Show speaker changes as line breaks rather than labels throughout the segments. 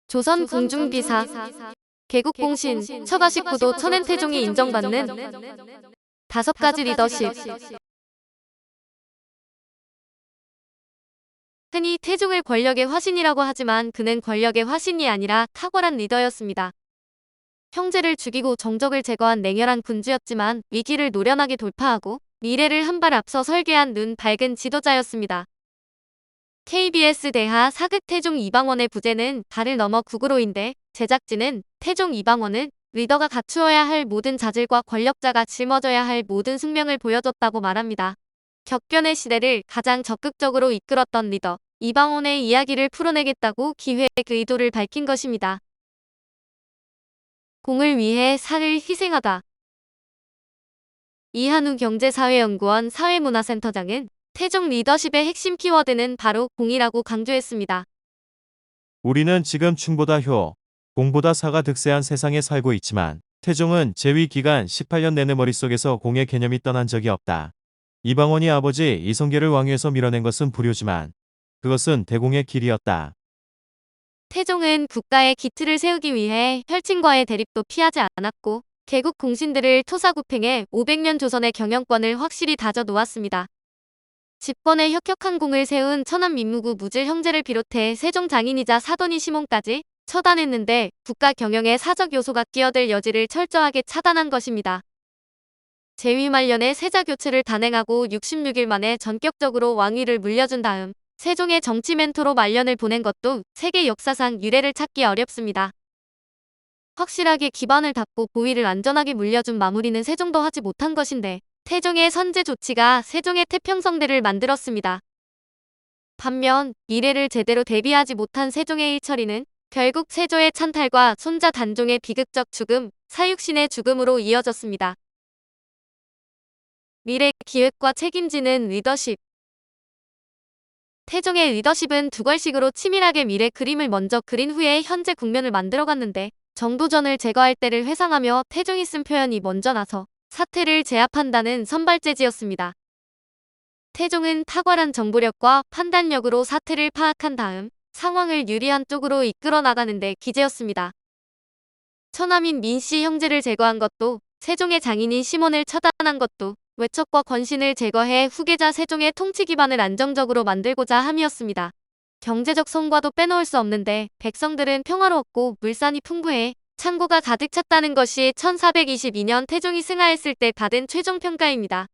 조선 궁중비사 개국공신 처가 19도 천엔태종이 인정받는 5가지 리더십. 흔히 태종을 권력의 화신이라고 하지만 그는 권력의 화신이 아니라 탁월한 리더였습니다. 형제를 죽이고 정적을 제거한 냉혈한 군주였지만 위기를 노련하게 돌파하고 미래를 한 발 앞서 설계한 눈 밝은 지도자였습니다. KBS 대하 사극 태종 이방원의 부제는 달을 넘어 국으로인데 제작진은 태종 이방원은 리더가 갖추어야 할 모든 자질과 권력자가 짊어져야 할 모든 숙명을 보여줬다고 말합니다. 격변의 시대를 가장 적극적으로 이끌었던 리더 이방원의 이야기를 풀어내겠다고 기획 의도를 밝힌 것입니다. 공을 위해 살을 희생하다. 이한우 경제사회연구원 사회문화센터장은 태종 리더십의 핵심 키워드는 바로 공이라고 강조했습니다.
우리는 지금 충보다 효, 공보다 사가 득세한 세상에 살고 있지만 태종은 재위 기간 18년 내내 머릿속에서 공의 개념이 떠난 적이 없다. 이방원이 아버지 이성계를 왕위에서 밀어낸 것은 불효지만 그것은 대공의 길이었다.
태종은 국가의 기틀을 세우기 위해 혈친과의 대립도 피하지 않았고 개국 공신들을 토사구팽해 500년 조선의 경영권을 확실히 다져 놓았습니다. 집권에 혁혁한 공을 세운 천안 민무구 무질 형제를 비롯해 세종 장인이자 사돈이 시몬까지 처단했는데 국가 경영에 사적 요소가 끼어들 여지를 철저하게 차단한 것입니다. 재위 말년에 세자 교체를 단행하고 66일 만에 전격적으로 왕위를 물려준 다음 세종의 정치 멘토로 말년을 보낸 것도 세계 역사상 유례를 찾기 어렵습니다. 확실하게 기반을 닦고 보위를 안전하게 물려준 마무리는 세종도 하지 못한 것인데 태종의 선제 조치가 세종의 태평성대를 만들었습니다. 반면 미래를 제대로 대비하지 못한 세종의 일처리는 결국 세조의 찬탈과 손자 단종의 비극적 죽음, 사육신의 죽음으로 이어졌습니다. 미래 기획과 책임지는 리더십. 태종의 리더십은 두 걸식으로 치밀하게 미래 그림을 먼저 그린 후에 현재 국면을 만들어갔는데 정도전을 제거할 때를 회상하며 태종이 쓴 표현이 먼저 나서 사태를 제압한다는 선발재지였습니다. 태종은 탁월한 정보력과 판단력으로 사태를 파악한 다음 상황을 유리한 쪽으로 이끌어 나가는 데 기재였습니다. 처남인 민씨 형제를 제거한 것도 세종의 장인인 시몬을 처단한 것도 외척과 권신을 제거해 후계자 세종의 통치 기반을 안정적으로 만들고자 함이었습니다. 경제적 성과도 빼놓을 수 없는데 백성들은 평화로웠고 물산이 풍부해 창고가 가득 찼다는 것이 1422년 태종이 승하했을 때 받은 최종 평가입니다.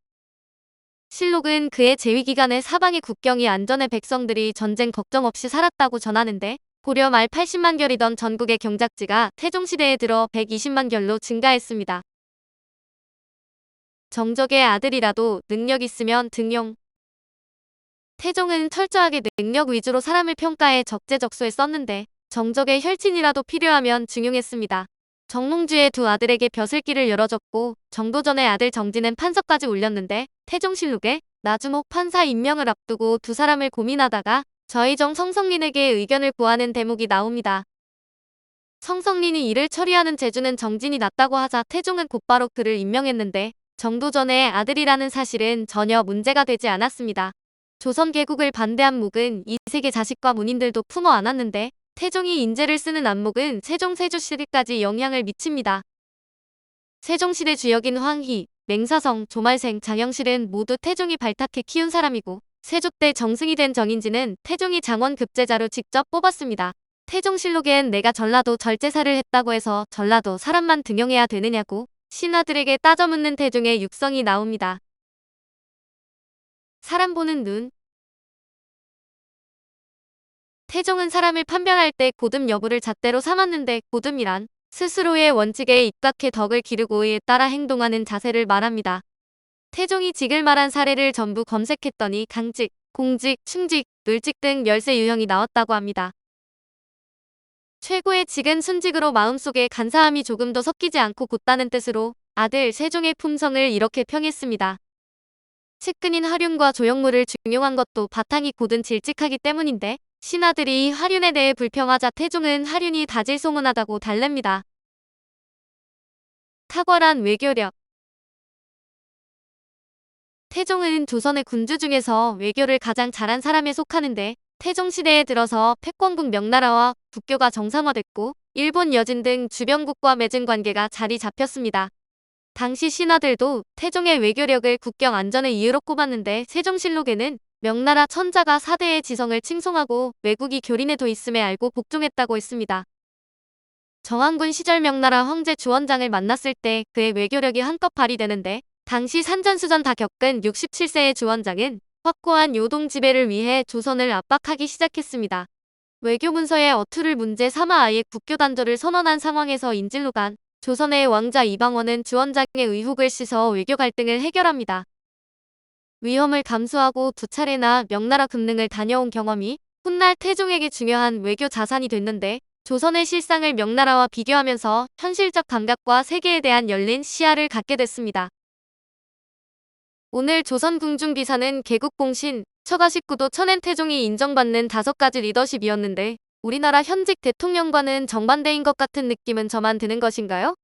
실록은 그의 재위 기간에 사방의 국경이 안전해 백성들이 전쟁 걱정 없이 살았다고 전하는데 고려 말 80만 결이던 전국의 경작지가 태종시대에 들어 120만 결로 증가했습니다. 정적의 아들이라도 능력 있으면 등용. 태종은 철저하게 능력 위주로 사람을 평가해 적재적소에 썼는데 정적의 혈친이라도 필요하면 중용했습니다. 정몽주의 두 아들에게 벼슬길을 열어줬고 정도전의 아들 정진은 판서까지 올렸는데 태종실록에 나주목 판사 임명을 앞두고 두 사람을 고민하다가 저의정 성성린에게 의견을 구하는 대목이 나옵니다. 성성린이 이를 처리하는 재주는 정진이 낫다고 하자 태종은 곧바로 그를 임명했는데 정도전의 아들이라는 사실은 전혀 문제가 되지 않았습니다. 조선 개국을 반대한 목은 이세계 자식과 문인들도 품어 안았는데 태종이 인재를 쓰는 안목은 세종 세조시대까지 영향을 미칩니다. 세종시대 주역인 황희, 맹사성, 조말생, 장영실은 모두 태종이 발탁해 키운 사람이고 세조 때 정승이 된 정인지는 태종이 장원 급제자로 직접 뽑았습니다. 태종실록엔 내가 전라도 절제사를 했다고 해서 전라도 사람만 등용해야 되느냐고 신하들에게 따져 묻는 태종의 육성이 나옵니다. 사람 보는 눈. 태종은 사람을 판별할 때 고듬 여부를 잣대로 삼았는데 고듬이란 스스로의 원칙에 입각해 덕을 기르고 이에 따라 행동하는 자세를 말합니다. 태종이 직을 말한 사례를 전부 검색했더니 강직, 공직, 충직, 놀직 등 10세 유형이 나왔다고 합니다. 최고의 직은 순직으로 마음속에 간사함이 조금도 섞이지 않고 곧다는 뜻으로 아들 세종의 품성을 이렇게 평했습니다. 측근인 하륜과 조영무를 중용한 것도 바탕이 곧은 질직하기 때문인데 신하들이 하륜에 대해 불평하자 태종은 하륜이 다질소문하다고 달랩니다. 탁월한 외교력. 태종은 조선의 군주 중에서 외교를 가장 잘한 사람에 속하는데 태종시대에 들어서 패권국 명나라와 국교가 정상화됐고 일본 여진 등 주변국과 맺은 관계가 자리 잡혔습니다. 당시 신하들도 태종의 외교력을 국경 안전의 이유로 꼽았는데 세종실록에는 명나라 천자가 사대의 지성을 칭송하고 외국이 교린에도 있음에 알고 복종했다고 했습니다. 정왕군 시절 명나라 황제 주원장을 만났을 때 그의 외교력이 한껏 발휘되는데 당시 산전수전 다 겪은 67세의 주원장은 확고한 요동 지배를 위해 조선을 압박하기 시작했습니다. 외교 문서에 어투를 문제 삼아 아예 국교 단절을 선언한 상황에서 인질로간 조선의 왕자 이방원은 주원장의 의혹을 씻어 외교 갈등을 해결합니다. 위험을 감수하고 두 차례나 명나라 금능을 다녀온 경험이 훗날 태종에게 중요한 외교 자산이 됐는데 조선의 실상을 명나라와 비교하면서 현실적 감각과 세계에 대한 열린 시야를 갖게 됐습니다. 오늘 조선궁중비사는 개국공신, 처가 19도 천엔태종이 인정받는 5가지 리더십이었는데 우리나라 현직 대통령과는 정반대인 것 같은 느낌은 저만 드는 것인가요?